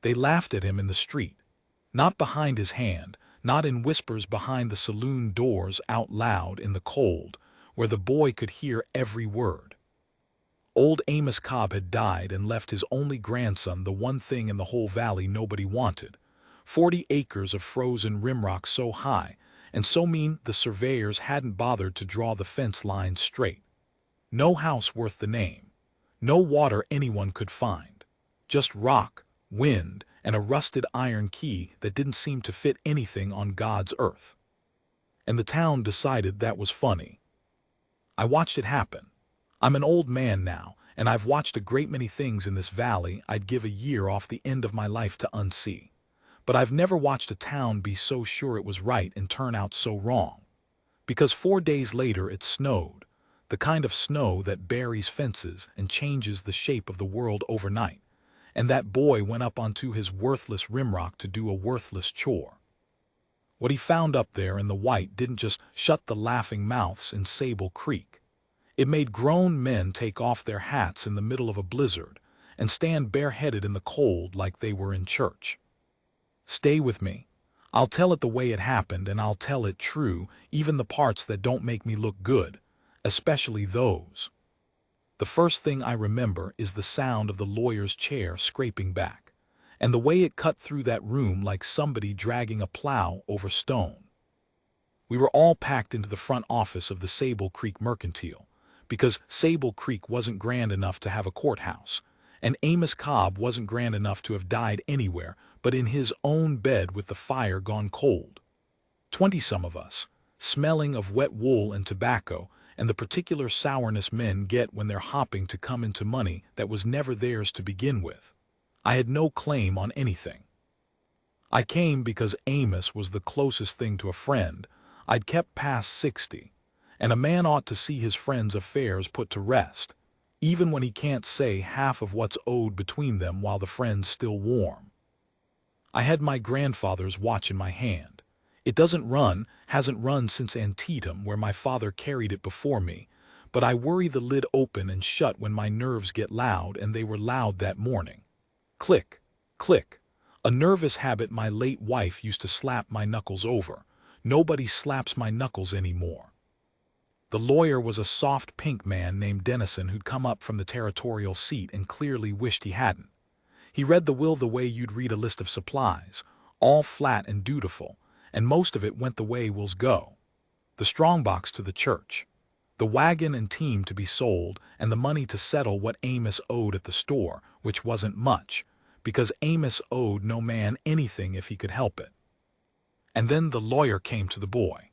They laughed at him in the street, not behind his hand, not in whispers behind the saloon doors, out loud in the cold, where the boy could hear every word. Old Amos Cobb had died and left his only grandson the one thing in the whole valley nobody wanted: 40 acres of frozen rimrock so high and so mean the surveyors hadn't bothered to draw the fence lines straight. No house worth the name. No water anyone could find. Just rock, wind, and a rusted iron key that didn't seem to fit anything on God's earth. And the town decided that was funny. I watched it happen. I'm an old man now, and I've watched a great many things in this valley I'd give a year off the end of my life to unsee. But I've never watched a town be so sure it was right and turn out so wrong. Because 4 days later it snowed, the kind of snow that buries fences and changes the shape of the world overnight, and that boy went up onto his worthless rimrock to do a worthless chore. What he found up there in the white didn't just shut the laughing mouths in Sable Creek. It made grown men take off their hats in the middle of a blizzard and stand bareheaded in the cold like they were in church. Stay with me. I'll tell it the way it happened, and I'll tell it true, even the parts that don't make me look good, especially those. The first thing I remember is the sound of the lawyer's chair scraping back, and the way it cut through that room like somebody dragging a plow over stone. We were all packed into the front office of the Sable Creek Mercantile, because Sable Creek wasn't grand enough to have a courthouse, and Amos Cobb wasn't grand enough to have died anywhere but in his own bed with the fire gone cold. 20-some of us, smelling of wet wool and tobacco, and the particular sourness men get when they're hopping to come into money that was never theirs to begin with. I had no claim on anything. I came because Amos was the closest thing to a friend I'd kept past 60, and a man ought to see his friend's affairs put to rest, even when he can't say half of what's owed between them while the friend's still warm. I had my grandfather's watch in my hand. It hasn't run since Antietam, where my father carried it before me, but I worry the lid open and shut when my nerves get loud, and they were loud that morning. Click, click. A nervous habit my late wife used to slap my knuckles over. Nobody slaps my knuckles anymore. The lawyer was a soft pink man named Dennison who'd come up from the territorial seat and clearly wished he hadn't. He read the will the way you'd read a list of supplies, all flat and dutiful, and most of it went the way wills go. The strongbox to the church, the wagon and team to be sold, and the money to settle what Amos owed at the store, which wasn't much, because Amos owed no man anything if he could help it. And then the lawyer came to the boy.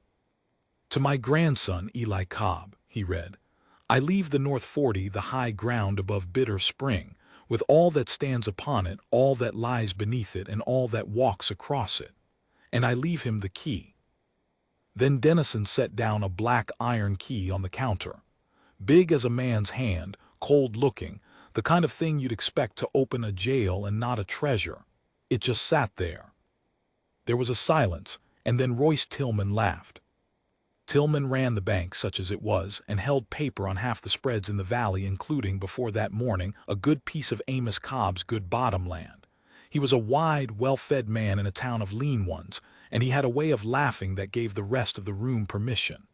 To my grandson, Eli Cobb, he read, I leave the North 40, the high ground above Bitter Spring, with all that stands upon it, all that lies beneath it, and all that walks across it. And I leave him the key. Then Dennison set down a black iron key on the counter, big as a man's hand, cold-looking, the kind of thing you'd expect to open a jail and not a treasure. It just sat there. There was a silence, and then Royce Tillman laughed. Tillman ran the bank, such as it was, and held paper on half the spreads in the valley, including, before that morning, a good piece of Amos Cobb's good bottom land. He was a wide, well-fed man in a town of lean ones, and he had a way of laughing that gave the rest of the room permission.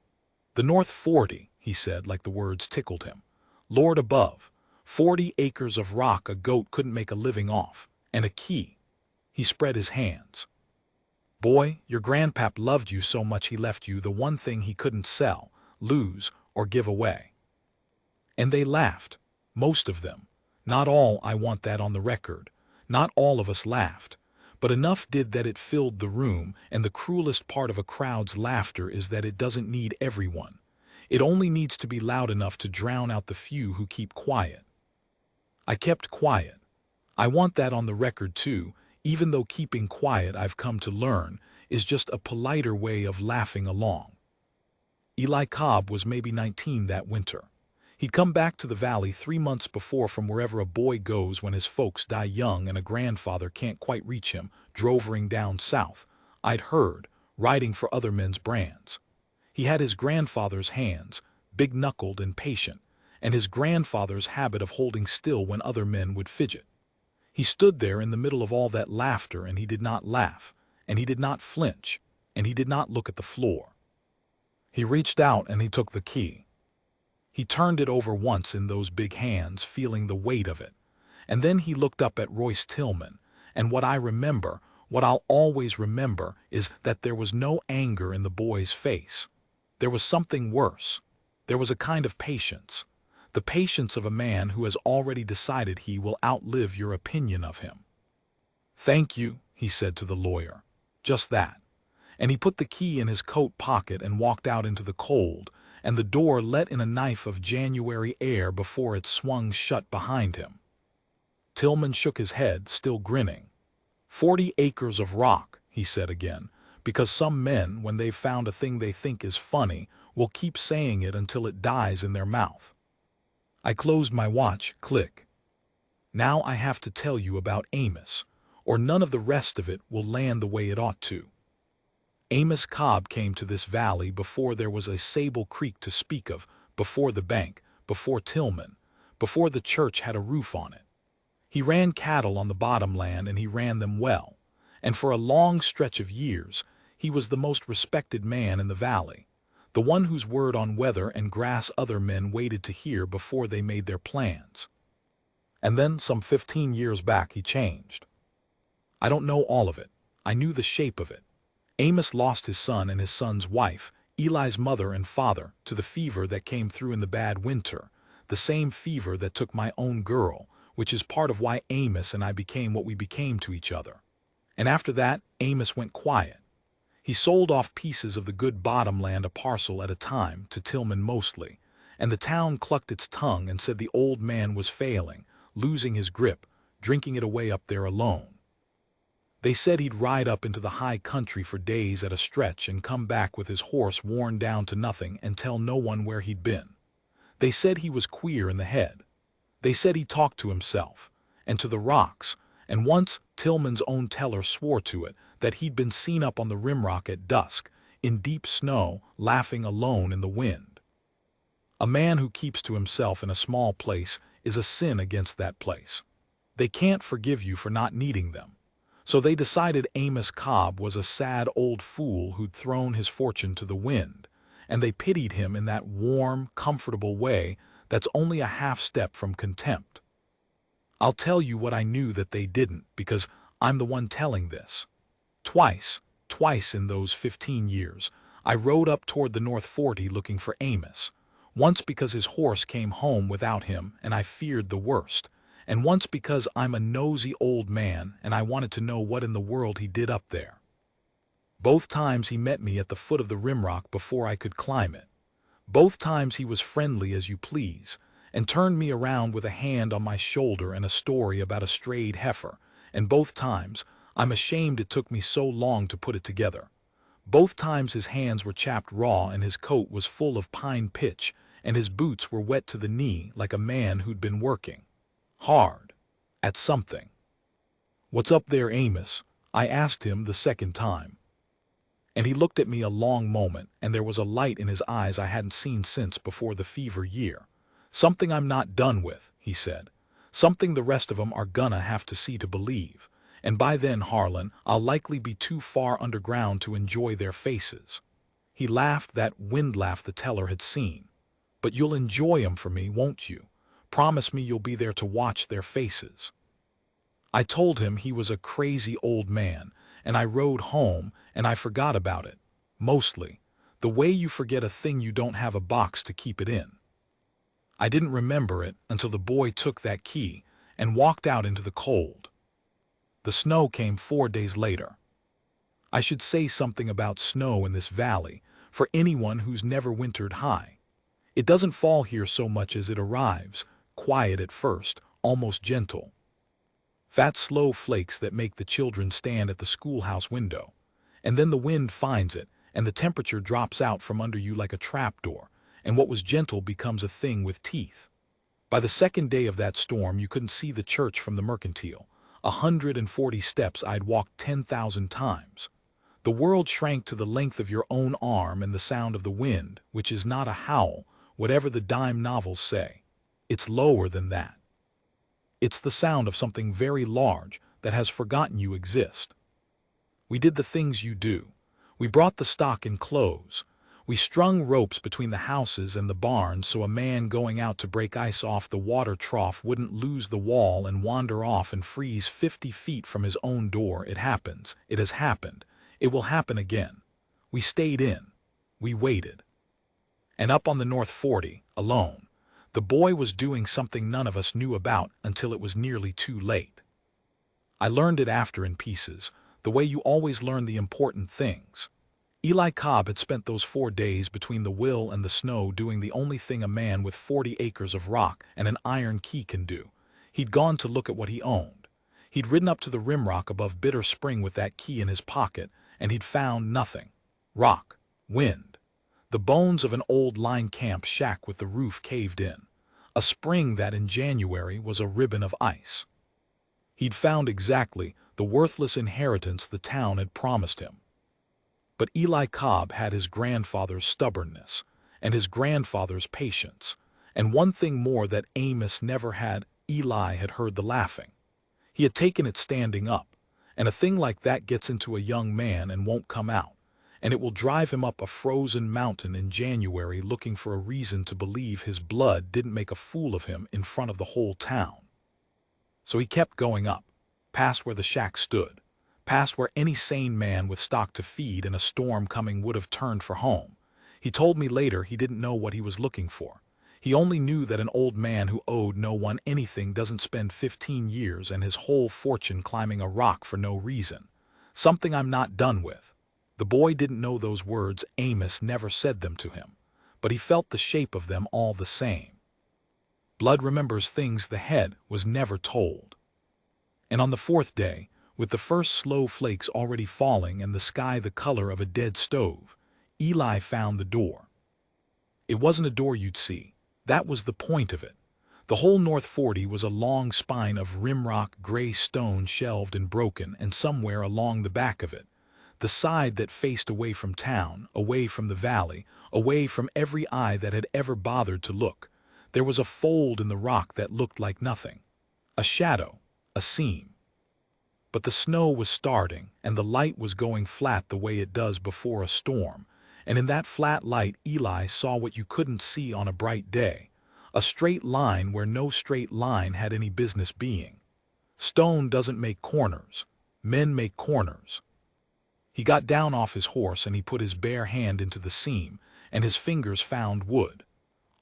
The North 40, he said, like the words tickled him. Lord above, 40 acres of rock a goat couldn't make a living off, and a key. He spread his hands. Boy, your grandpap loved you so much he left you the one thing he couldn't sell, lose, or give away. And they laughed, most of them. Not all, I want that on the record. Not all of us laughed, but enough did that it filled the room, and the cruelest part of a crowd's laughter is that it doesn't need everyone. It only needs to be loud enough to drown out the few who keep quiet. I kept quiet. I want that on the record too, even though keeping quiet, I've come to learn, is just a politer way of laughing along. Eli Cobb was maybe 19 that winter. He'd come back to the valley 3 months before from wherever a boy goes when his folks die young and a grandfather can't quite reach him, drovering down south, I'd heard, riding for other men's brands. He had his grandfather's hands, big-knuckled and patient, and his grandfather's habit of holding still when other men would fidget. He stood there in the middle of all that laughter, and he did not laugh, and he did not flinch, and he did not look at the floor. He reached out and he took the key. He turned it over once in those big hands, feeling the weight of it. And then he looked up at Royce Tillman, and what I'll always remember, is that there was no anger in the boy's face. There was something worse. There was a kind of patience. The patience of a man who has already decided he will outlive your opinion of him. "Thank you," he said to the lawyer. Just that. And he put the key in his coat pocket and walked out into the cold, and the door let in a night of January air before it swung shut behind him. Tillman shook his head, still grinning. 40 acres of rock, he said again, because some men, when they've found a thing they think is funny, will keep saying it until it dies in their mouth. I closed my watch, click. Now I have to tell you about Amos, or none of the rest of it will land the way it ought to. Amos Cobb came to this valley before there was a Sable Creek to speak of, before the bank, before Tillman, before the church had a roof on it. He ran cattle on the bottomland, and he ran them well, and for a long stretch of years he was the most respected man in the valley, the one whose word on weather and grass other men waited to hear before they made their plans. And then, some 15 years back, he changed. I don't know all of it. I knew the shape of it. Amos lost his son and his son's wife, Eli's mother and father, to the fever that came through in the bad winter, the same fever that took my own girl, which is part of why Amos and I became what we became to each other. And after that, Amos went quiet. He sold off pieces of the good bottomland, a parcel at a time, to Tillman mostly, and the town clucked its tongue and said the old man was failing, losing his grip, drinking it away up there alone. They said he'd ride up into the high country for days at a stretch and come back with his horse worn down to nothing and tell no one where he'd been. They said he was queer in the head. They said he talked to himself, and to the rocks, and once Tillman's own teller swore to it that he'd been seen up on the rimrock at dusk, in deep snow, laughing alone in the wind. A man who keeps to himself in a small place is a sin against that place. They can't forgive you for not needing them. So they decided Amos Cobb was a sad old fool who'd thrown his fortune to the wind, and they pitied him in that warm, comfortable way that's only a half step from contempt. I'll tell you what I knew that they didn't, because I'm the one telling this. Twice in those 15 years, I rode up toward the North 40 looking for Amos. Once because his horse came home without him and I feared the worst, and once because I'm a nosy old man and I wanted to know what in the world he did up there. Both times he met me at the foot of the rimrock before I could climb it. Both times he was friendly as you please, and turned me around with a hand on my shoulder and a story about a strayed heifer, and both times, I'm ashamed it took me so long to put it together. Both times his hands were chapped raw and his coat was full of pine pitch, and his boots were wet to the knee like a man who'd been working hard at something. "What's up there, Amos?" I asked him the second time. And he looked at me a long moment, and there was a light in his eyes I hadn't seen since before the fever year. "Something I'm not done with," he said. "Something the rest of 'em are gonna have to see to believe. And by then, Harlan, I'll likely be too far underground to enjoy their faces." He laughed, that wind laugh the teller had seen. "But you'll enjoy 'em for me, won't you? Promise me you'll be there to watch their faces." I told him he was a crazy old man, and I rode home, and I forgot about it, mostly, the way you forget a thing you don't have a box to keep it in. I didn't remember it until the boy took that key and walked out into the cold. The snow came 4 days later. I should say something about snow in this valley for anyone who's never wintered high. It doesn't fall here so much as it arrives, quiet at first, almost gentle. Fat, slow flakes that make the children stand at the schoolhouse window. And then the wind finds it, and the temperature drops out from under you like a trapdoor, and what was gentle becomes a thing with teeth. By the second day of that storm, you couldn't see the church from the Mercantile. 140 steps I'd walked 10,000 times. The world shrank to the length of your own arm, and the sound of the wind, which is not a howl, whatever the dime novels say. It's lower than that. It's the sound of something very large that has forgotten you exist. We did the things you do. We brought the stock in clothes. We strung ropes between the houses and the barns so a man going out to break ice off the water trough wouldn't lose the wall and wander off and freeze 50 feet from his own door. It happens. It has happened. It will happen again. We stayed in. We waited. And up on the North 40, alone, the boy was doing something none of us knew about until it was nearly too late. I learned it after in pieces, the way you always learn the important things. Eli Cobb had spent those 4 days between the will and the snow doing the only thing a man with 40 acres of rock and an iron key can do. He'd gone to look at what he owned. He'd ridden up to the rimrock above Bitter Spring with that key in his pocket, and he'd found nothing. Rock, wind, the bones of an old line camp shack with the roof caved in, a spring that in January was a ribbon of ice. He'd found exactly the worthless inheritance the town had promised him. But Eli Cobb had his grandfather's stubbornness and his grandfather's patience, and one thing more that Amos never had. Eli had heard the laughing. He had taken it standing up, and a thing like that gets into a young man and won't come out, and it will drive him up a frozen mountain in January looking for a reason to believe his blood didn't make a fool of him in front of the whole town. So he kept going up, past where the shack stood, past where any sane man with stock to feed and a storm coming would have turned for home. He told me later he didn't know what he was looking for. He only knew that an old man who owed no one anything doesn't spend 15 years and his whole fortune climbing a rock for no reason. Something I'm not done with. The boy didn't know those words. Amos never said them to him, but he felt the shape of them all the same. Blood remembers things the head was never told. And on the 4th day, with the first slow flakes already falling and the sky the color of a dead stove, Eli found the door. It wasn't a door you'd see. That was the point of it. The whole North 40 was a long spine of rimrock gray stone shelved and broken, and somewhere along the back of it, the side that faced away from town, away from the valley, away from every eye that had ever bothered to look, there was a fold in the rock that looked like nothing. A shadow, a seam. But the snow was starting, and the light was going flat the way it does before a storm, and in that flat light Eli saw what you couldn't see on a bright day, a straight line where no straight line had any business being. Stone doesn't make corners. Men make corners. He got down off his horse and he put his bare hand into the seam, and his fingers found wood.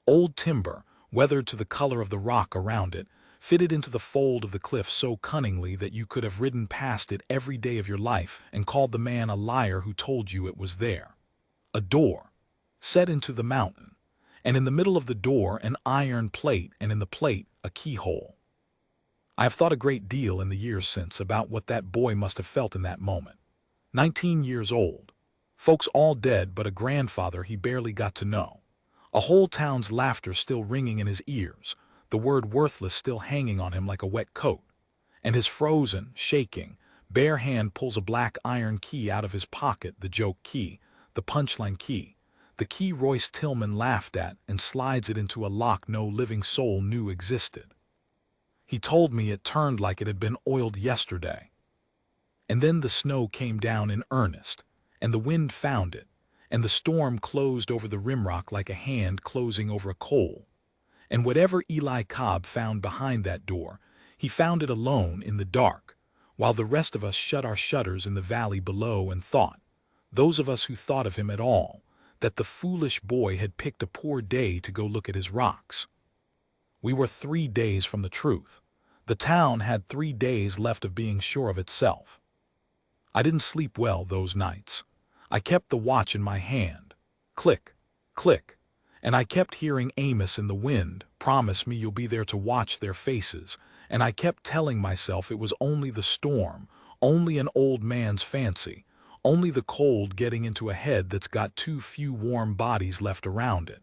Old timber, weathered to the color of the rock around it, fitted into the fold of the cliff so cunningly that you could have ridden past it every day of your life and called the man a liar who told you it was there. A door, set into the mountain, and in the middle of the door an iron plate, and in the plate a keyhole. I have thought a great deal in the years since about what that boy must have felt in that moment. 19 years old, folks all dead but a grandfather he barely got to know. A whole town's laughter still ringing in his ears, the word worthless still hanging on him like a wet coat. And his frozen, shaking, bare hand pulls a black iron key out of his pocket, the joke key, the punchline key, the key Royce Tillman laughed at, and slides it into a lock no living soul knew existed. He told me it turned like it had been oiled yesterday. And then the snow came down in earnest, and the wind found it, and the storm closed over the rimrock like a hand closing over a coal. And whatever Eli Cobb found behind that door, he found it alone in the dark, while the rest of us shut our shutters in the valley below and thought, those of us who thought of him at all, that the foolish boy had picked a poor day to go look at his rocks. We were 3 days from the truth. The town had 3 days left of being sure of itself. I didn't sleep well those nights. I kept the watch in my hand. Click, click. And I kept hearing Amos in the wind promise me you'll be there to watch their faces, and I kept telling myself it was only the storm, only an old man's fancy, only the cold getting into a head that's got too few warm bodies left around it.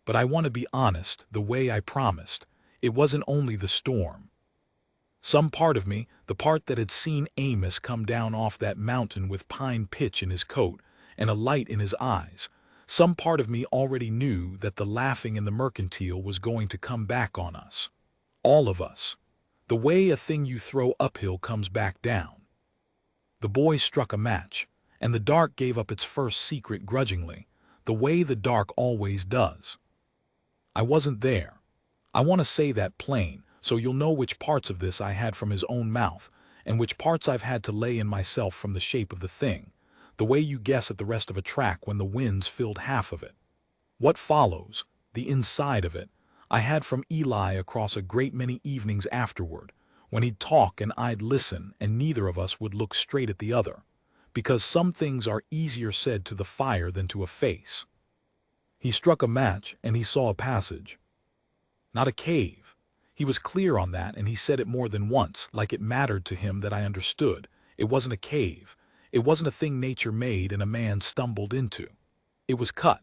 But I want to be honest, the way I promised, it wasn't only the storm. Some part of me, the part that had seen Amos come down off that mountain with pine pitch in his coat and a light in his eyes, some part of me already knew that the laughing in the mercantile was going to come back on us. All of us. The way a thing you throw uphill comes back down. The boy struck a match, and the dark gave up its first secret grudgingly, the way the dark always does. I wasn't there. I want to say that plain, so you'll know which parts of this I had from his own mouth, and which parts I've had to lay in myself from the shape of the thing, the way you guess at the rest of a track when the winds filled half of it. What follows, the inside of it, I had from Eli across a great many evenings afterward, when he'd talk and I'd listen and neither of us would look straight at the other, because some things are easier said to the fire than to a face. He struck a match and he saw a passage. Not a cave. He was clear on that, and he said it more than once, like it mattered to him that I understood. It wasn't a cave. It wasn't a thing nature made and a man stumbled into. It was cut.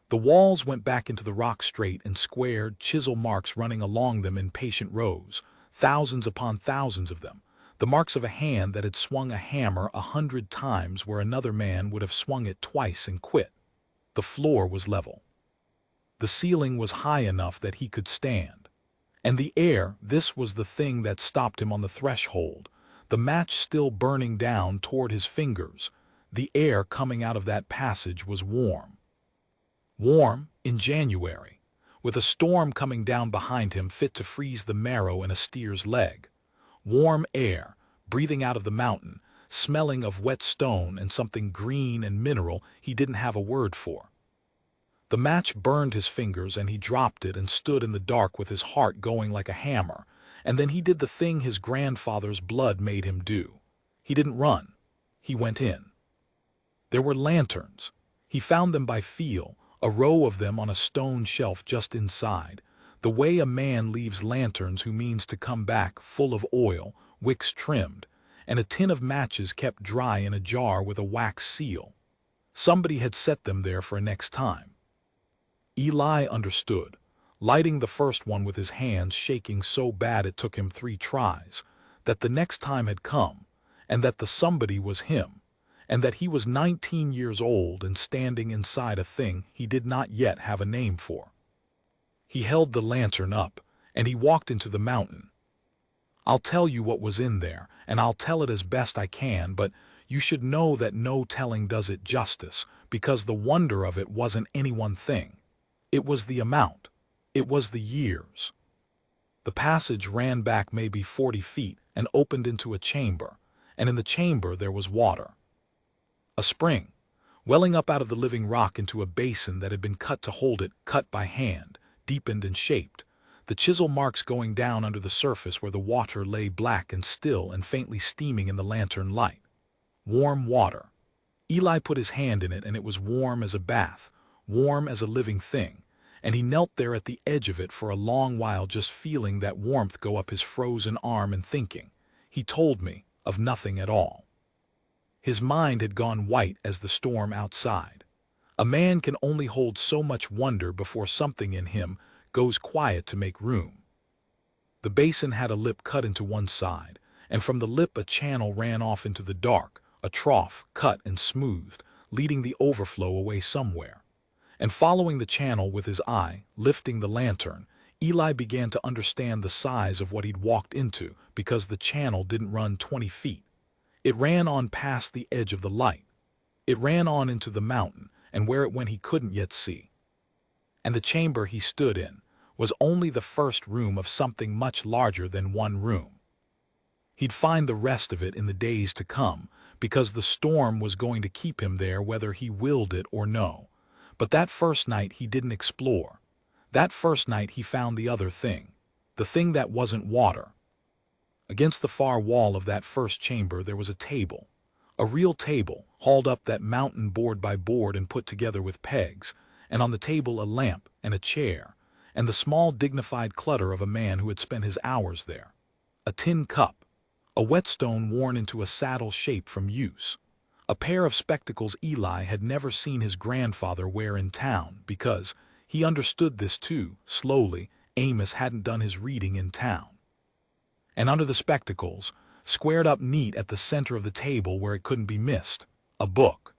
The walls went back into the rock straight and squared, chisel marks running along them in patient rows, thousands upon thousands of them, the marks of a hand that had swung a hammer 100 times where another man would have swung it twice and quit. The floor was level. The ceiling was high enough that he could stand. And the air, this was the thing that stopped him on the threshold, the match still burning down toward his fingers. The air coming out of that passage was warm. Warm in January, with a storm coming down behind him fit to freeze the marrow in a steer's leg. Warm air, breathing out of the mountain, smelling of wet stone and something green and mineral he didn't have a word for. The match burned his fingers and he dropped it and stood in the dark with his heart going like a hammer, and then he did the thing his grandfather's blood made him do. He didn't run. He went in. There were lanterns. He found them by feel, a row of them on a stone shelf just inside, the way a man leaves lanterns who means to come back full of oil, wicks trimmed, and a tin of matches kept dry in a jar with a wax seal. Somebody had set them there for a next time. Eli understood, lighting the first one with his hands shaking so bad it took him 3 tries, that the next time had come, and that the somebody was him, and that he was 19 years old and standing inside a thing he did not yet have a name for. He held the lantern up, and he walked into the mountain. I'll tell you what was in there, and I'll tell it as best I can, but you should know that no telling does it justice, because the wonder of it wasn't any one thing. It was the amount. It was the years. The passage ran back maybe 40 feet and opened into a chamber, and in the chamber there was water. A spring, welling up out of the living rock into a basin that had been cut to hold it, cut by hand, deepened and shaped, the chisel marks going down under the surface where the water lay black and still and faintly steaming in the lantern light. Warm water. Eli put his hand in it and it was warm as a bath, warm as a living thing, and he knelt there at the edge of it for a long while just feeling that warmth go up his frozen arm and thinking, he told me, of nothing at all. His mind had gone white as the storm outside. A man can only hold so much wonder before something in him goes quiet to make room. The basin had a lip cut into one side, and from the lip a channel ran off into the dark, a trough cut and smoothed, leading the overflow away somewhere. And following the channel with his eye, lifting the lantern, Eli began to understand the size of what he'd walked into, because the channel didn't run 20 feet. It ran on past the edge of the light. It ran on into the mountain, and where it went he couldn't yet see. And the chamber he stood in was only the first room of something much larger than one room. He'd find the rest of it in the days to come, because the storm was going to keep him there whether he willed it or no. But that first night he didn't explore. That first night he found the other thing, the thing that wasn't water. Against the far wall of that first chamber there was a table, a real table, hauled up that mountain board by board and put together with pegs, and on the table a lamp and a chair, and the small dignified clutter of a man who had spent his hours there. A tin cup, a whetstone worn into a saddle shape from use. A pair of spectacles Eli had never seen his grandfather wear in town because, he understood this too, slowly, Amos hadn't done his reading in town. And under the spectacles, squared up neat at the center of the table where it couldn't be missed, a book.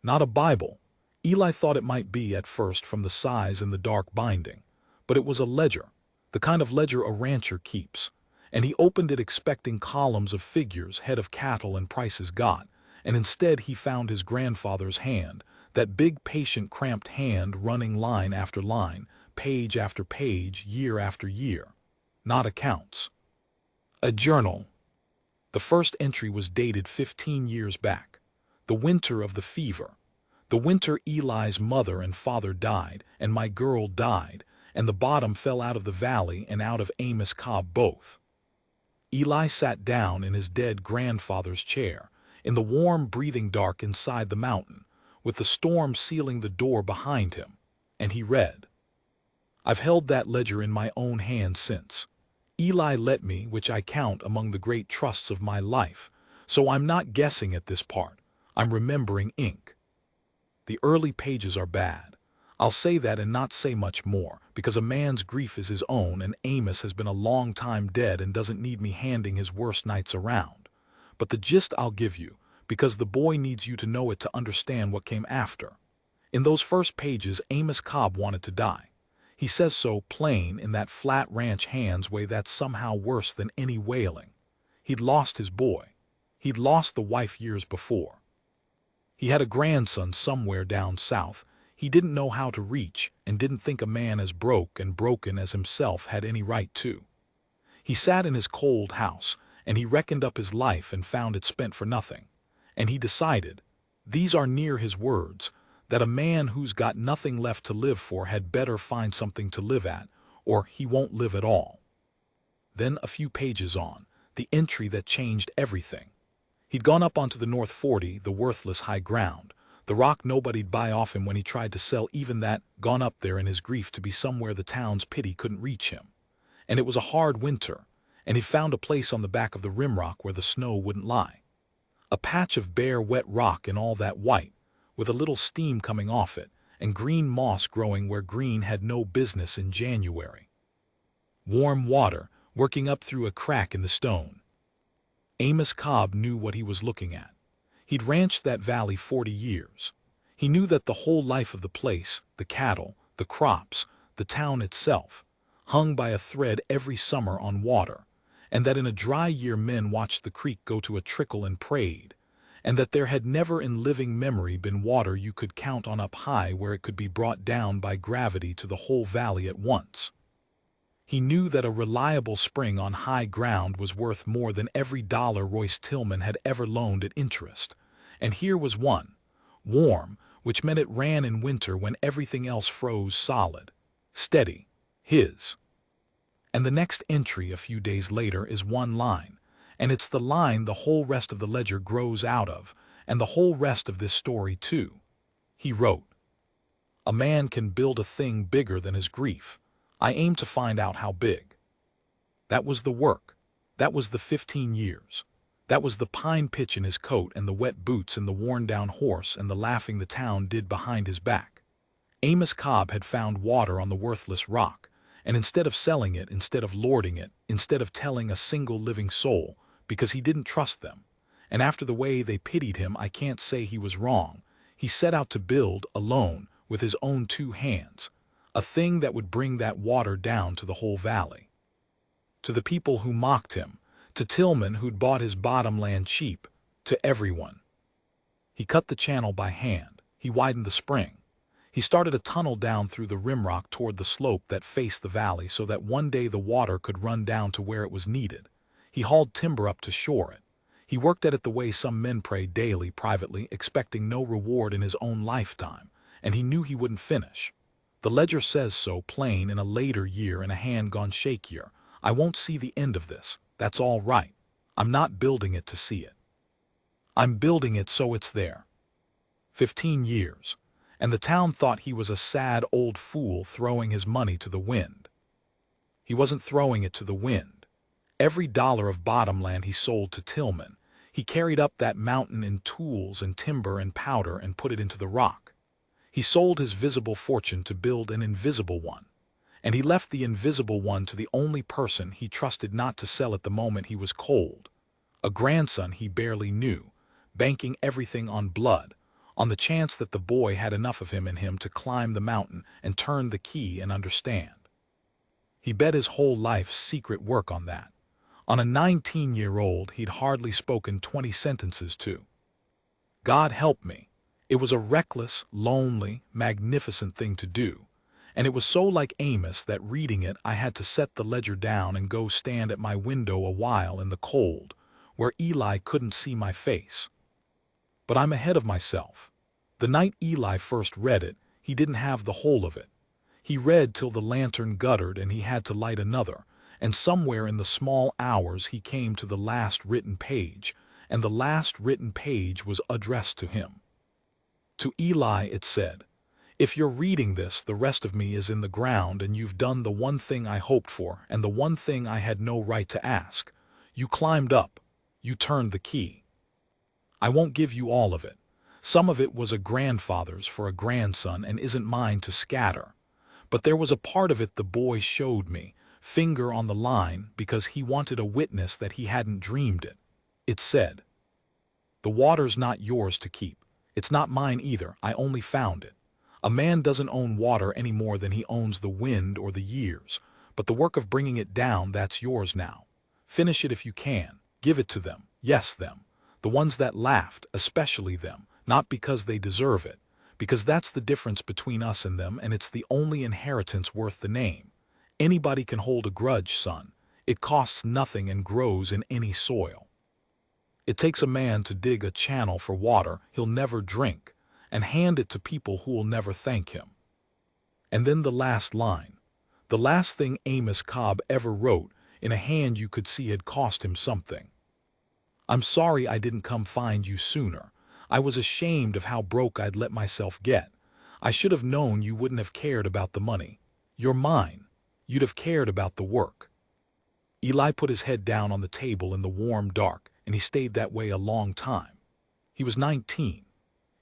Not a Bible. Eli thought it might be at first from the size and the dark binding, but it was a ledger, the kind of ledger a rancher keeps, and he opened it expecting columns of figures, head of cattle and prices got, and instead he found his grandfather's hand, that big patient cramped hand running line after line, page after page, year after year. Not accounts. A journal. The first entry was dated 15 years back. The winter of the fever. The winter Eli's mother and father died, and my girl died, and the bottom fell out of the valley and out of Amos Cobb both. Eli sat down in his dead grandfather's chair, in the warm breathing dark inside the mountain, with the storm sealing the door behind him, and he read. I've held that ledger in my own hand since. Eli let me, which I count among the great trusts of my life, so I'm not guessing at this part, I'm remembering ink. The early pages are bad. I'll say that and not say much more, because a man's grief is his own, and Amos has been a long time dead and doesn't need me handing his worst nights around. But the gist I'll give you, because the boy needs you to know it to understand what came after. In those first pages, Amos Cobb wanted to die. He says so plain in that flat ranch hands way that's somehow worse than any wailing. He'd lost his boy. He'd lost the wife years before. He had a grandson somewhere down south he didn't know how to reach, and didn't think a man as broke and broken as himself had any right to. He sat in his cold house, and he reckoned up his life and found it spent for nothing. And he decided, these are near his words, that a man who's got nothing left to live for had better find something to live at, or he won't live at all. Then a few pages on, the entry that changed everything. He'd gone up onto the North 40, the worthless high ground, the rock nobody'd buy off him when he tried to sell even that, gone up there in his grief to be somewhere the town's pity couldn't reach him. And it was a hard winter, and he found a place on the back of the rimrock where the snow wouldn't lie. A patch of bare wet rock and all that white, with a little steam coming off it, and green moss growing where green had no business in January. Warm water working up through a crack in the stone. Amos Cobb knew what he was looking at. He'd ranched that valley 40 years. He knew that the whole life of the place, the cattle, the crops, the town itself, hung by a thread every summer on water, and that in a dry year men watched the creek go to a trickle and prayed, and that there had never in living memory been water you could count on up high where it could be brought down by gravity to the whole valley at once. He knew that a reliable spring on high ground was worth more than every dollar Royce Tillman had ever loaned at interest, and here was one, warm, which meant it ran in winter when everything else froze solid, steady, his. And the next entry a few days later is one line, and it's the line the whole rest of the ledger grows out of, and the whole rest of this story too. He wrote, "A man can build a thing bigger than his grief. I aim to find out how big." That was the work. That was the 15 years. That was the pine pitch in his coat and the wet boots and the worn-down horse and the laughing the town did behind his back. Amos Cobb had found water on the worthless rock, and instead of selling it, instead of lording it, instead of telling a single living soul, because he didn't trust them, and after the way they pitied him, I can't say he was wrong, he set out to build, alone, with his own 2 hands, a thing that would bring that water down to the whole valley. To the people who mocked him, to Tillman who'd bought his bottom land cheap, to everyone. He cut the channel by hand, he widened the spring. He started a tunnel down through the rimrock toward the slope that faced the valley so that one day the water could run down to where it was needed. He hauled timber up to shore it. He worked at it the way some men pray daily, privately, expecting no reward in his own lifetime, and he knew he wouldn't finish. The ledger says so plain in a later year in a hand gone shakier. I won't see the end of this, that's all right. I'm not building it to see it. I'm building it so it's there. 15 years, and the town thought he was a sad old fool throwing his money to the wind. He wasn't throwing it to the wind. Every dollar of bottomland he sold to Tillman, he carried up that mountain in tools and timber and powder and put it into the rock. He sold his visible fortune to build an invisible one, and he left the invisible one to the only person he trusted not to sell at the moment he was cold, a grandson he barely knew, banking everything on blood, on the chance that the boy had enough of him in him to climb the mountain and turn the key and understand. He bet his whole life's secret work on that, On a 19-year-old he'd hardly spoken 20 sentences to. God help me. It was a reckless, lonely, magnificent thing to do, and it was so like Amos that reading it I had to set the ledger down and go stand at my window a while in the cold, where Eli couldn't see my face. But I'm ahead of myself. The night Eli first read it, he didn't have the whole of it. He read till the lantern guttered and he had to light another, and somewhere in the small hours he came to the last written page, and the last written page was addressed to him. To Eli it said, "If you're reading this, the rest of me is in the ground and you've done the one thing I hoped for and the one thing I had no right to ask. You climbed up. You turned the key. I won't give you all of it. Some of it was a grandfather's for a grandson and isn't mine to scatter. But there was a part of it the boy showed me, finger on the line, because he wanted a witness that he hadn't dreamed it. It said, 'The water's not yours to keep. It's not mine either. I only found it. A man doesn't own water any more than he owns the wind or the years, but the work of bringing it down, that's yours now. Finish it if you can. Give it to them. Yes, them. The ones that laughed, especially them, not because they deserve it, because that's the difference between us and them, and it's the only inheritance worth the name. Anybody can hold a grudge, son. It costs nothing and grows in any soil. It takes a man to dig a channel for water he'll never drink, and hand it to people who will never thank him.'" And then the last line, the last thing Amos Cobb ever wrote, in a hand you could see had cost him something. "I'm sorry I didn't come find you sooner. I was ashamed of how broke I'd let myself get. I should have known you wouldn't have cared about the money. You're mine. You'd have cared about the work." Eli put his head down on the table in the warm dark, and he stayed that way a long time. He was 19.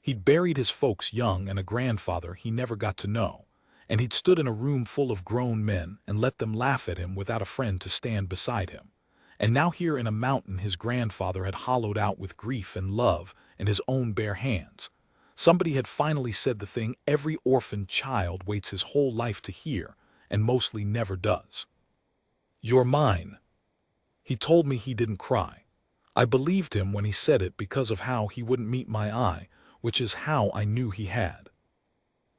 He'd buried his folks young and a grandfather he never got to know, and he'd stood in a room full of grown men and let them laugh at him without a friend to stand beside him. And now here in a mountain his grandfather had hollowed out with grief and love and his own bare hands. Somebody had finally said the thing every orphaned child waits his whole life to hear, and mostly never does. "You're mine." He told me he didn't cry. I believed him when he said it because of how he wouldn't meet my eye, which is how I knew he had.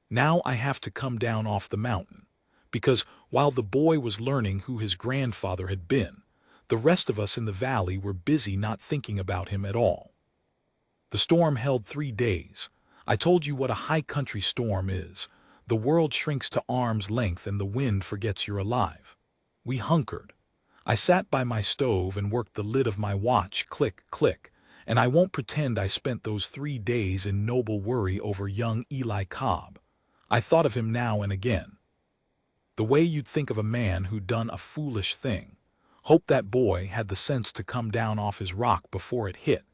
Now I have to come down off the mountain, because while the boy was learning who his grandfather had been, the rest of us in the valley were busy not thinking about him at all. The storm held 3 days. I told you what a high country storm is. The world shrinks to arm's length and the wind forgets you're alive. We hunkered. I sat by my stove and worked the lid of my watch, click, click, and I won't pretend I spent those 3 days in noble worry over young Eli Cobb. I thought of him now and again. The way you'd think of a man who'd done a foolish thing. Hope that boy had the sense to come down off his rock before it hit,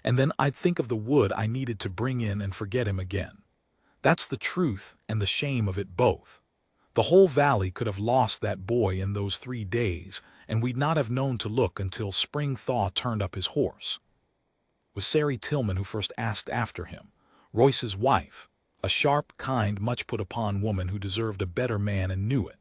and then I'd think of the wood I needed to bring in and forget him again. That's the truth and the shame of it both. The whole valley could have lost that boy in those 3 days, and we'd not have known to look until spring thaw turned up his horse. It was Sari Tillman who first asked after him, Royce's wife, a sharp, kind, much put upon woman who deserved a better man and knew it.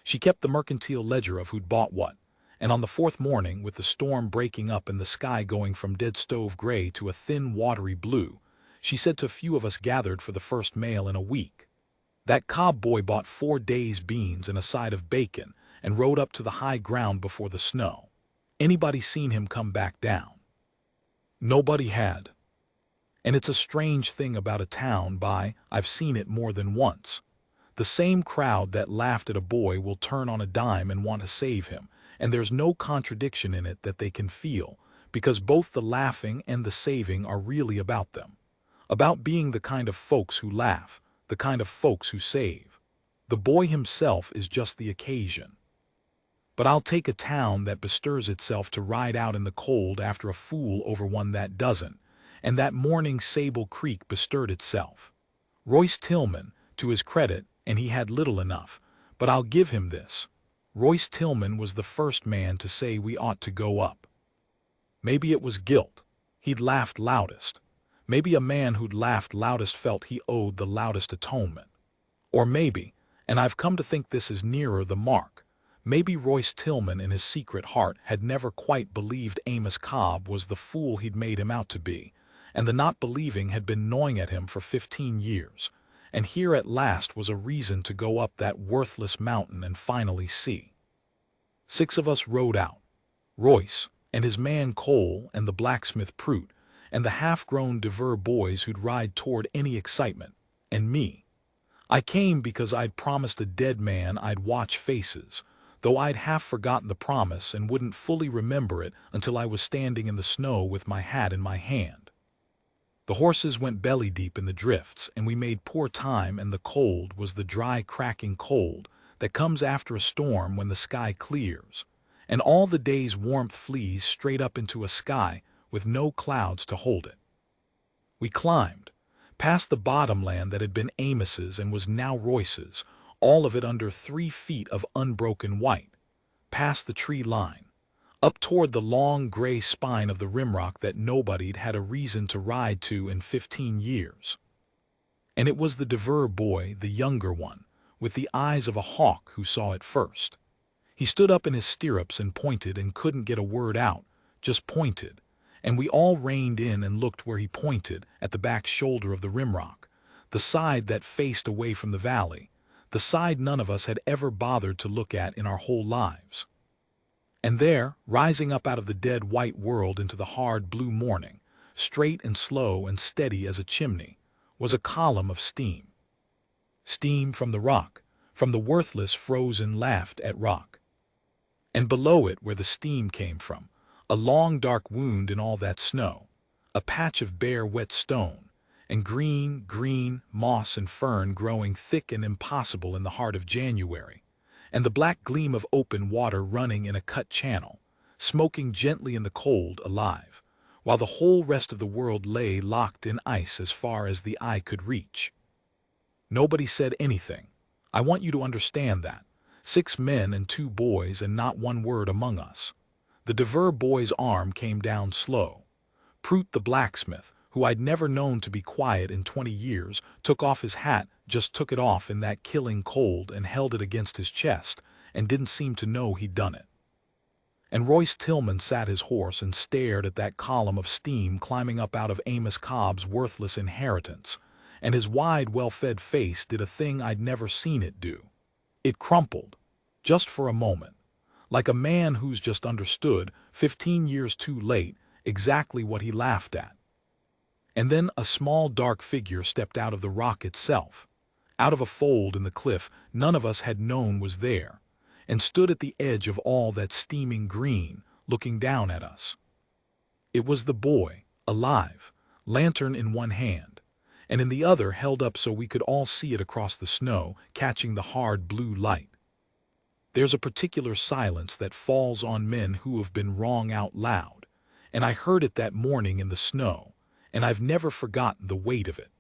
She kept the mercantile ledger of who'd bought what, and on the 4th morning, with the storm breaking up and the sky going from dead stove gray to a thin watery blue, she said to a few of us gathered for the first mail in a week, "That Cobb boy bought 4 days' beans and a side of bacon and rode up to the high ground before the snow. Anybody seen him come back down?" Nobody had. And it's a strange thing about a town, I've seen it more than once. The same crowd that laughed at a boy will turn on a dime and want to save him, and there's no contradiction in it that they can feel, because both the laughing and the saving are really about them. About being the kind of folks who laugh, the kind of folks who save. The boy himself is just the occasion. But I'll take a town that bestirs itself to ride out in the cold after a fool over one that doesn't, and that morning Sable Creek bestirred itself. Royce Tillman, to his credit, and he had little enough, but I'll give him this. Royce Tillman was the first man to say we ought to go up. Maybe it was guilt. He'd laughed loudest. Maybe a man who'd laughed loudest felt he owed the loudest atonement. Or maybe, and I've come to think this is nearer the mark, Maybe Royce Tillman in his secret heart had never quite believed Amos Cobb was the fool he'd made him out to be, and the not believing had been gnawing at him for 15 years, and here at last was a reason to go up that worthless mountain and finally see. 6 of us rode out. Royce, and his man Cole, and the blacksmith Prout, and the half-grown Devere boys who'd ride toward any excitement, and me. I came because I'd promised a dead man I'd watch faces, though I'd half forgotten the promise and wouldn't fully remember it until I was standing in the snow with my hat in my hand. The horses went belly-deep in the drifts, and we made poor time, and the cold was the dry, cracking cold that comes after a storm when the sky clears, and all the day's warmth flees straight up into a sky with no clouds to hold it. We climbed, past the bottomland that had been Amos's and was now Royce's, all of it under 3 feet of unbroken white, past the tree line, up toward the long gray spine of the rimrock that nobody'd had a reason to ride to in 15 years. And it was the Devere boy, the younger one, with the eyes of a hawk, who saw it first. He stood up in his stirrups and pointed and couldn't get a word out, just pointed, and we all reined in and looked where he pointed, at the back shoulder of the rimrock, the side that faced away from the valley, the side none of us had ever bothered to look at in our whole lives. And there, rising up out of the dead white world into the hard blue morning, straight and slow and steady as a chimney, was a column of steam. Steam from the rock, from the worthless frozen laughed at rock. And below it, where the steam came from, a long dark wound in all that snow, a patch of bare wet stone, and green moss and fern growing thick and impossible in the heart of January, and the black gleam of open water running in a cut channel, smoking gently in the cold, alive, while the whole rest of the world lay locked in ice as far as the eye could reach. Nobody said anything. I want you to understand that. 6 men and 2 boys, and not one word among us. The Devere boy's arm came down slow. Prout the blacksmith, who I'd never known to be quiet in 20 years, took off his hat, just took it off in that killing cold and held it against his chest, and didn't seem to know he'd done it. And Royce Tillman sat his horse and stared at that column of steam climbing up out of Amos Cobb's worthless inheritance, and his wide, well-fed face did a thing I'd never seen it do. It crumpled, just for a moment, like a man who's just understood, 15 years too late, exactly what he laughed at. And then a small dark figure stepped out of the rock itself, out of a fold in the cliff none of us had known was there, and stood at the edge of all that steaming green, looking down at us. It was the boy, alive, lantern in one hand, and in the other held up so we could all see it across the snow, catching the hard blue light. There's a particular silence that falls on men who have been wrong out loud, and I heard it that morning in the snow, and I've never forgotten the weight of it.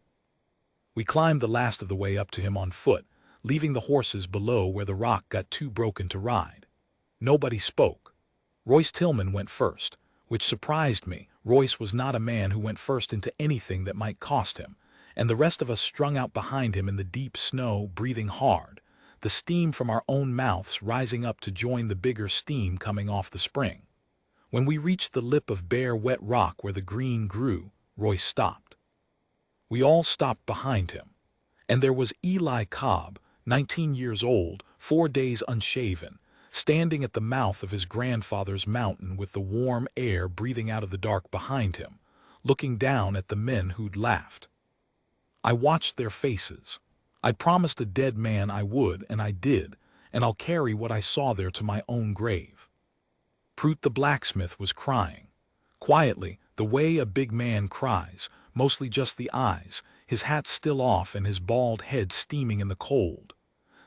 We climbed the last of the way up to him on foot, leaving the horses below where the rock got too broken to ride. Nobody spoke. Royce Tillman went first, which surprised me. Royce was not a man who went first into anything that might cost him, and the rest of us strung out behind him in the deep snow, breathing hard, the steam from our own mouths rising up to join the bigger steam coming off the spring. When we reached the lip of bare, wet rock where the green grew, Royce stopped. We all stopped behind him, and there was Eli Cobb, 19 years old, 4 days unshaven, standing at the mouth of his grandfather's mountain with the warm air breathing out of the dark behind him, looking down at the men who'd laughed. I watched their faces. I'd promised a dead man I would, and I did, and I'll carry what I saw there to my own grave. Prout the blacksmith was crying, quietly, the way a big man cries, mostly just the eyes, his hat still off and his bald head steaming in the cold.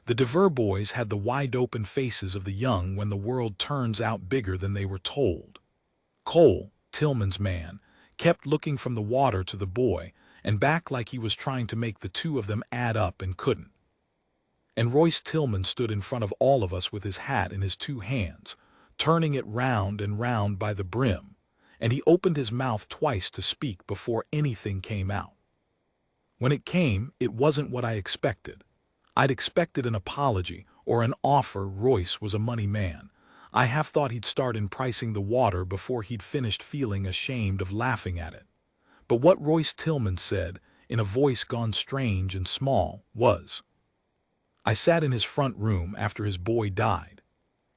The Devere boys had the wide-open faces of the young when the world turns out bigger than they were told. Cole, Tillman's man, kept looking from the water to the boy and back like he was trying to make the 2 of them add up and couldn't. And Royce Tillman stood in front of all of us with his hat in his 2 hands, turning it round and round by the brim, and he opened his mouth twice to speak before anything came out. When it came, it wasn't what I expected. I'd expected an apology or an offer. Royce was a money man. I half thought he'd start in pricing the water before he'd finished feeling ashamed of laughing at it. But what Royce Tillman said, in a voice gone strange and small, was, I sat in his front room after his boy died.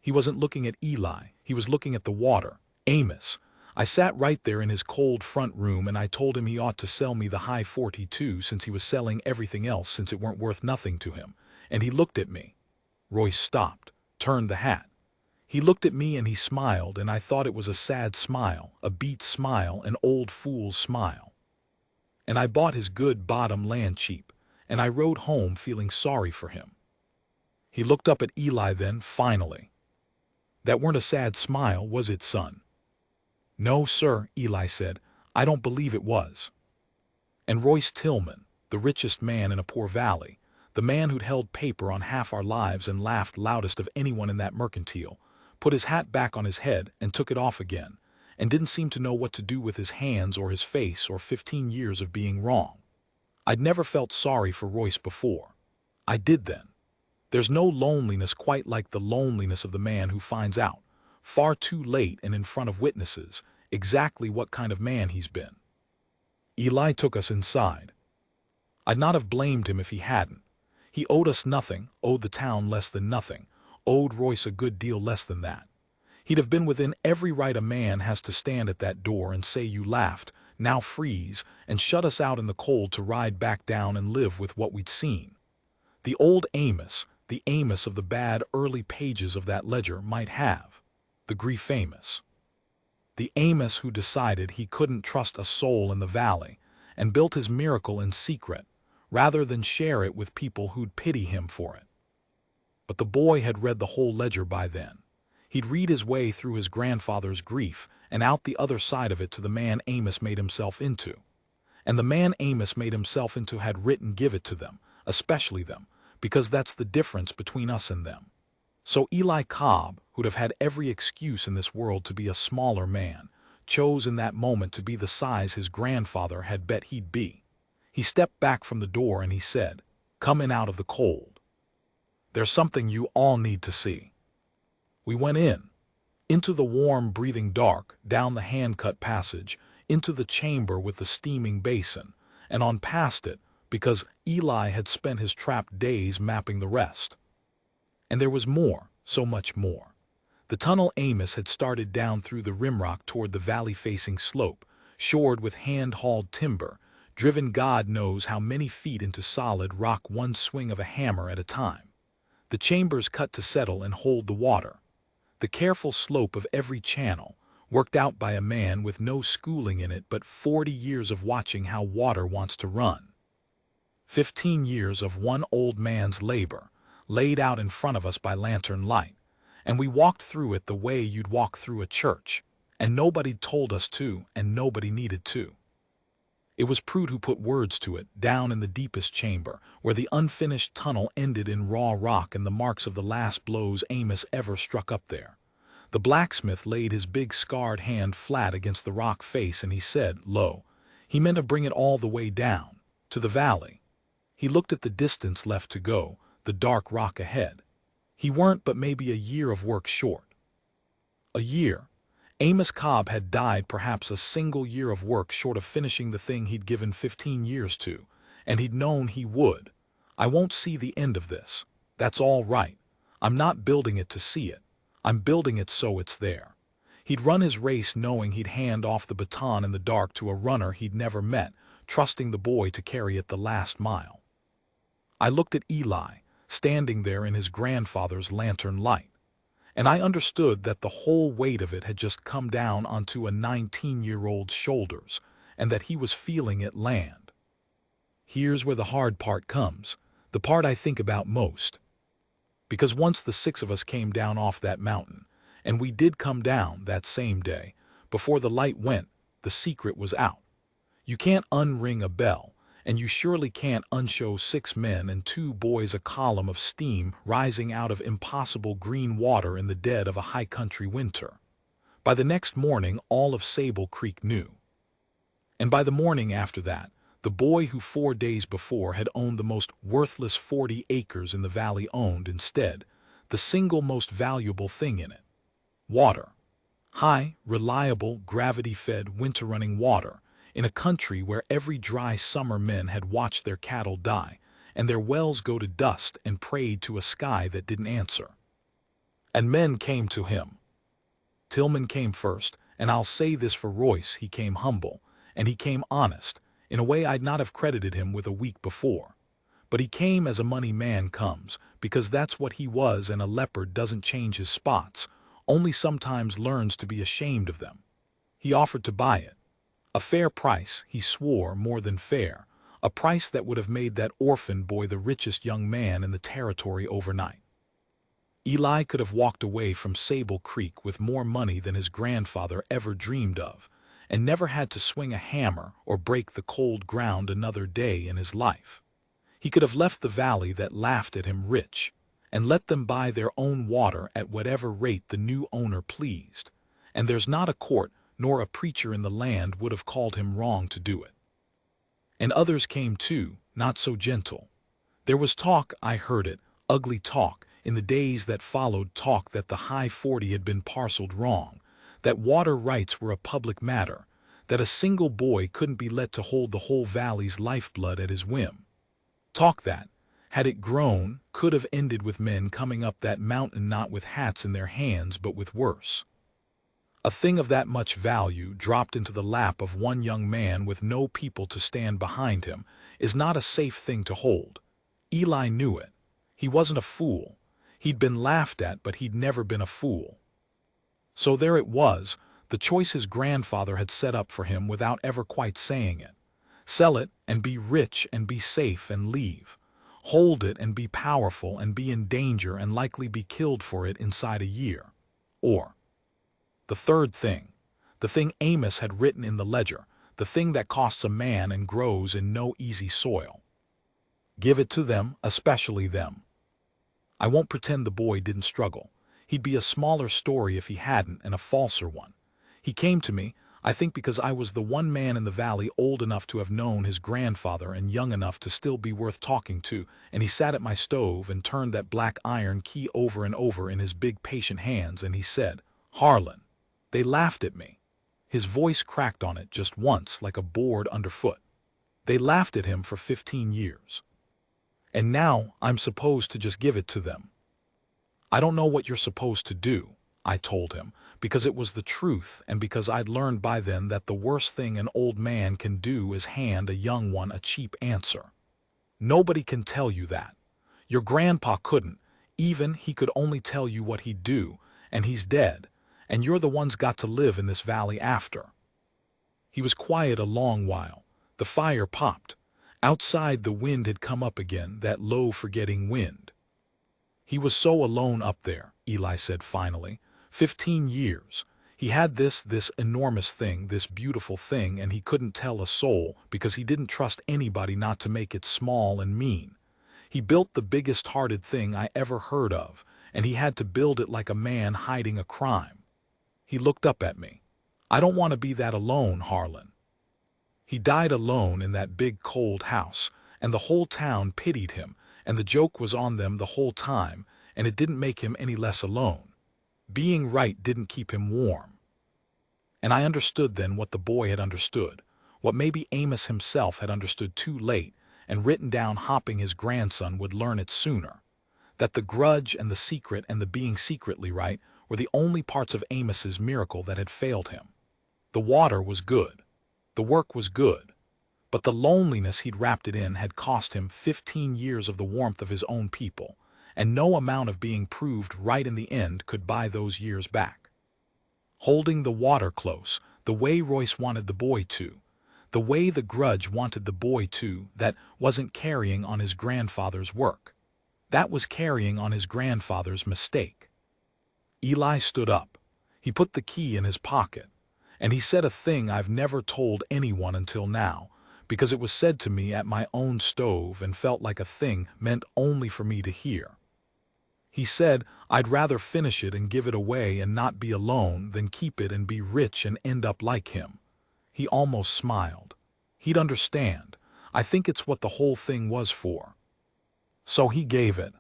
He wasn't looking at Eli, he was looking at the water. Amos. I sat right there in his cold front room and I told him he ought to sell me the high 42 since he was selling everything else since it weren't worth nothing to him. And he looked at me. Royce stopped, turned the hat. He looked at me and he smiled, and I thought it was a sad smile, a beat smile, an old fool's smile. And I bought his good bottom land cheap, and I rode home feeling sorry for him. He looked up at Eli then, finally. That weren't a sad smile, was it, son? No, sir, Eli said. I don't believe it was. And Royce Tillman, the richest man in a poor valley, the man who'd held paper on half our lives and laughed loudest of anyone in that mercantile, put his hat back on his head and took it off again, and didn't seem to know what to do with his hands or his face or 15 years of being wrong. I'd never felt sorry for Royce before. I did then. There's no loneliness quite like the loneliness of the man who finds out, far too late and in front of witnesses, exactly what kind of man he's been. Eli took us inside. I'd not have blamed him if he hadn't. He owed us nothing, owed the town less than nothing, owed Royce a good deal less than that. He'd have been within every right a man has to stand at that door and say you laughed, now freeze, and shut us out in the cold to ride back down and live with what we'd seen. The old Amos, the Amos of the bad early pages of that ledger, might have. The grief Amos. The Amos who decided he couldn't trust a soul in the valley and built his miracle in secret, rather than share it with people who'd pity him for it. But the boy had read the whole ledger by then. He'd read his way through his grandfather's grief and out the other side of it to the man Amos made himself into. And the man Amos made himself into had written give it to them, especially them, because that's the difference between us and them. So Eli Cobb, who'd have had every excuse in this world to be a smaller man, chose in that moment to be the size his grandfather had bet he'd be. He stepped back from the door and he said, "Come in out of the cold. There's something you all need to see." We went in, into the warm, breathing dark, down the hand-cut passage, into the chamber with the steaming basin, and on past it, because Eli had spent his trapped days mapping the rest. And there was more, so much more. The tunnel Amos had started down through the rimrock toward the valley-facing slope, shored with hand-hauled timber, driven God knows how many feet into solid rock one swing of a hammer at a time. The chambers cut to settle and hold the water. The careful slope of every channel, worked out by a man with no schooling in it but 40 years of watching how water wants to run. 15 years of one old man's labor, laid out in front of us by lantern light, and we walked through it the way you'd walk through a church, and nobody told us to, and nobody needed to. It was Prude who put words to it, down in the deepest chamber, where the unfinished tunnel ended in raw rock and the marks of the last blows Amos ever struck up there. The blacksmith laid his big scarred hand flat against the rock face and he said, "Lo." He meant to bring it all the way down, to the valley. He looked at the distance left to go, the dark rock ahead. He weren't but maybe a year of work short. A year. Amos Cobb had died perhaps a single year of work short of finishing the thing he'd given 15 years to, and he'd known he would. I won't see the end of this. That's all right. I'm not building it to see it. I'm building it so it's there. He'd run his race knowing he'd hand off the baton in the dark to a runner he'd never met, trusting the boy to carry it the last mile. I looked at Eli, standing there in his grandfather's lantern light, and I understood that the whole weight of it had just come down onto a 19-year-old's shoulders, and that he was feeling it land. Here's where the hard part comes, the part I think about most. Because once the 6 of us came down off that mountain, and we did come down that same day, before the light went, the secret was out. You can't unring a bell, and you surely can't unshow 6 men and 2 boys a column of steam rising out of impossible green water in the dead of a high-country winter. By the next morning all of Sable Creek knew. And by the morning after that, the boy who 4 days before had owned the most worthless 40 acres in the valley owned, instead, the single most valuable thing in it. Water. High, reliable, gravity-fed, winter-running water, in a country where every dry summer men had watched their cattle die, and their wells go to dust and prayed to a sky that didn't answer. And men came to him. Tillman came first, and I'll say this for Royce, he came humble, and he came honest, in a way I'd not have credited him with a week before. But he came as a money man comes, because that's what he was, and a leopard doesn't change his spots, only sometimes learns to be ashamed of them. He offered to buy it. A fair price, he swore, more than fair, a price that would have made that orphan boy the richest young man in the territory overnight. Eli could have walked away from Sable Creek with more money than his grandfather ever dreamed of, and never had to swing a hammer or break the cold ground another day in his life. He could have left the valley that laughed at him rich, and let them buy their own water at whatever rate the new owner pleased, and there's not a court nor a preacher in the land would have called him wrong to do it. And others came too, not so gentle. There was talk, I heard it, ugly talk, in the days that followed, talk that the high 40 had been parceled wrong, that water rights were a public matter, that a single boy couldn't be let to hold the whole valley's lifeblood at his whim. Talk that, had it grown, could have ended with men coming up that mountain not with hats in their hands but with worse. A thing of that much value dropped into the lap of one young man with no people to stand behind him is not a safe thing to hold. Eli knew it. He wasn't a fool. He'd been laughed at, but he'd never been a fool. So there it was, the choice his grandfather had set up for him without ever quite saying it. Sell it and be rich and be safe and leave. Hold it and be powerful and be in danger and likely be killed for it inside a year. Or the third thing, the thing Amos had written in the ledger, the thing that costs a man and grows in no easy soil. Give it to them, especially them. I won't pretend the boy didn't struggle. He'd be a smaller story if he hadn't, and a falser one. He came to me, I think because I was the one man in the valley old enough to have known his grandfather and young enough to still be worth talking to, and he sat at my stove and turned that black iron key over and over in his big patient hands, and he said, "Harlan." They laughed at me. His voice cracked on it just once like a board underfoot. They laughed at him for 15 years. And now I'm supposed to just give it to them. I don't know what you're supposed to do, I told him, because it was the truth and because I'd learned by then that the worst thing an old man can do is hand a young one a cheap answer. Nobody can tell you that. Your grandpa couldn't. Even he could only tell you what he'd do, and he's dead, and you're the ones got to live in this valley after. He was quiet a long while. The fire popped. Outside the wind had come up again, that low forgetting wind. He was so alone up there, Eli said finally. 15 years. He had this enormous thing, this beautiful thing, and he couldn't tell a soul because he didn't trust anybody not to make it small and mean. He built the biggest-hearted thing I ever heard of, and he had to build it like a man hiding a crime. He looked up at me. I don't want to be that alone, Harlan. He died alone in that big cold house, and the whole town pitied him, and the joke was on them the whole time, and it didn't make him any less alone. Being right didn't keep him warm. And I understood then what the boy had understood, what maybe Amos himself had understood too late and written down, hoping his grandson would learn it sooner, that the grudge and the secret and the being secretly right were the only parts of Amos's miracle that had failed him. The water was good. The work was good, but the loneliness he'd wrapped it in had cost him 15 years of the warmth of his own people, and no amount of being proved right in the end could buy those years back. Holding the water close, the way Royce wanted the boy to, the way the grudge wanted the boy to, that wasn't carrying on his grandfather's work. That was carrying on his grandfather's mistake. Eli stood up. He put the key in his pocket. And he said a thing I've never told anyone until now, because it was said to me at my own stove and felt like a thing meant only for me to hear. He said, I'd rather finish it and give it away and not be alone than keep it and be rich and end up like him. He almost smiled. He'd understand. I think it's what the whole thing was for. So he gave it.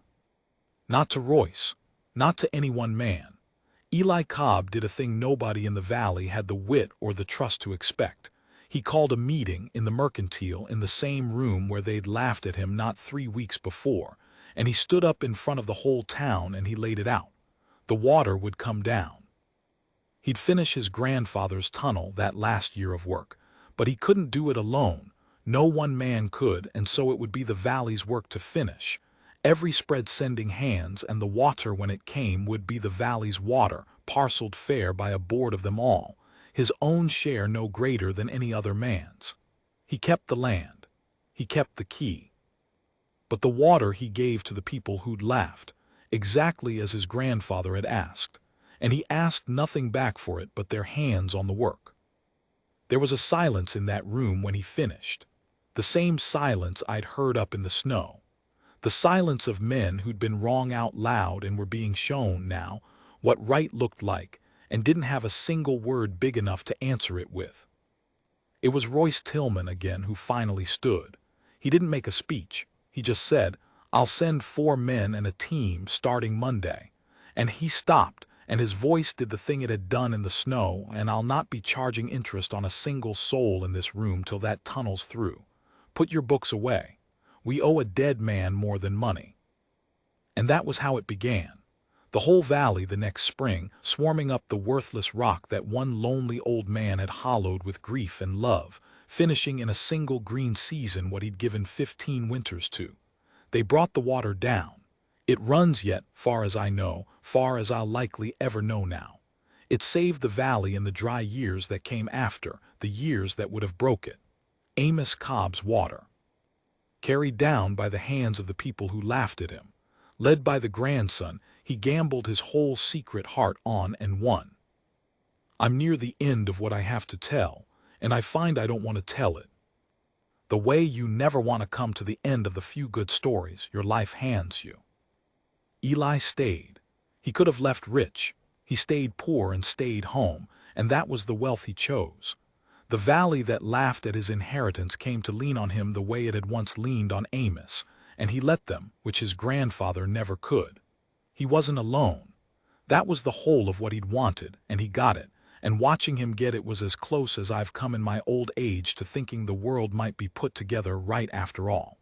Not to Royce. Not to any one man. Eli Cobb did a thing nobody in the valley had the wit or the trust to expect. He called a meeting in the Mercantile in the same room where they'd laughed at him not 3 weeks before, and he stood up in front of the whole town and he laid it out. The water would come down. He'd finish his grandfather's tunnel that last year of work, but he couldn't do it alone. No one man could, and so it would be the valley's work to finish. Every spread sending hands, and the water when it came would be the valley's water, parceled fair by a board of them all, his own share no greater than any other man's. He kept the land. He kept the key. But the water he gave to the people who'd laughed, exactly as his grandfather had asked, and he asked nothing back for it but their hands on the work. There was a silence in that room when he finished, the same silence I'd heard up in the snow. The silence of men who'd been wrong out loud and were being shown now what right looked like and didn't have a single word big enough to answer it with. It was Royce Tillman again who finally stood. He didn't make a speech. He just said, "I'll send 4 men and a team starting Monday." And he stopped, and his voice did the thing it had done in the snow, "and I'll not be charging interest on a single soul in this room till that tunnel's through. Put your books away. We owe a dead man more than money." And that was how it began. The whole valley the next spring, swarming up the worthless rock that one lonely old man had hollowed with grief and love, finishing in a single green season what he'd given 15 winters to. They brought the water down. It runs yet, far as I know, far as I'll likely ever know now. It saved the valley in the dry years that came after, the years that would have broke it. Amos Cobb's water. Carried down by the hands of the people who laughed at him. Led by the grandson, he gambled his whole secret heart on and won. I'm near the end of what I have to tell, and I find I don't want to tell it. The way you never want to come to the end of the few good stories your life hands you. Eli stayed. He could have left rich. He stayed poor and stayed home, and that was the wealth he chose. The valley that laughed at his inheritance came to lean on him the way it had once leaned on Amos, and he let them, which his grandfather never could. He wasn't alone. That was the whole of what he'd wanted, and he got it, and watching him get it was as close as I've come in my old age to thinking the world might be put together right after all.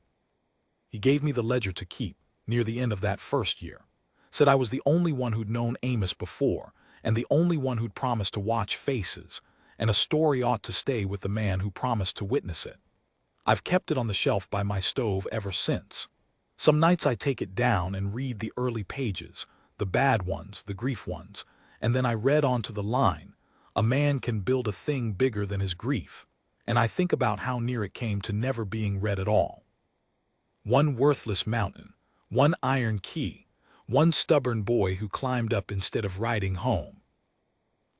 He gave me the ledger to keep, near the end of that first year. Said I was the only one who'd known Amos before, and the only one who'd promised to watch faces, and a story ought to stay with the man who promised to witness it. I've kept it on the shelf by my stove ever since. Some nights I take it down and read the early pages, the bad ones, the grief ones, and then I read on to the line, "A man can build a thing bigger than his grief," and I think about how near it came to never being read at all. One worthless mountain, one iron key, one stubborn boy who climbed up instead of riding home.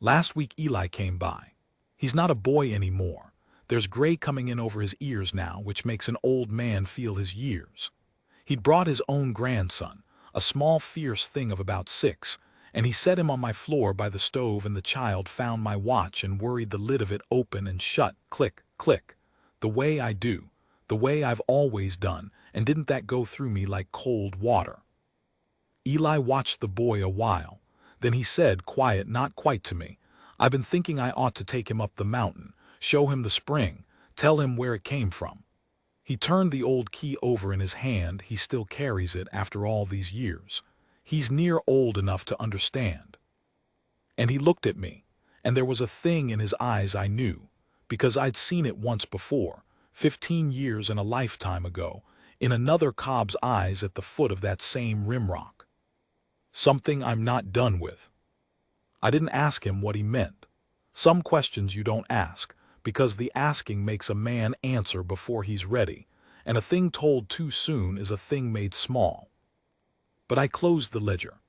Last week Eli came by. He's not a boy anymore. There's gray coming in over his ears now, which makes an old man feel his years. He'd brought his own grandson, a small fierce thing of about 6, and he set him on my floor by the stove, and the child found my watch and worried the lid of it open and shut, click, click, the way I do, the way I've always done, and didn't that go through me like cold water? Eli watched the boy a while. Then he said, quiet, not quite to me, "I've been thinking I ought to take him up the mountain, show him the spring, tell him where it came from." He turned the old key over in his hand. He still carries it after all these years. He's near old enough to understand. And he looked at me, and there was a thing in his eyes I knew, because I'd seen it once before, 15 years and a lifetime ago, in another Cobb's eyes at the foot of that same rimrock. Something I'm not done with. I didn't ask him what he meant. Some questions you don't ask, because the asking makes a man answer before he's ready, and a thing told too soon is a thing made small. But I closed the ledger,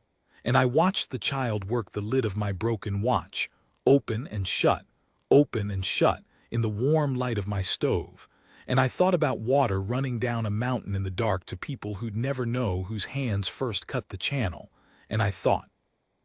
and I watched the child work the lid of my broken watch, open and shut, in the warm light of my stove, and I thought about water running down a mountain in the dark to people who'd never know whose hands first cut the channel, and I thought,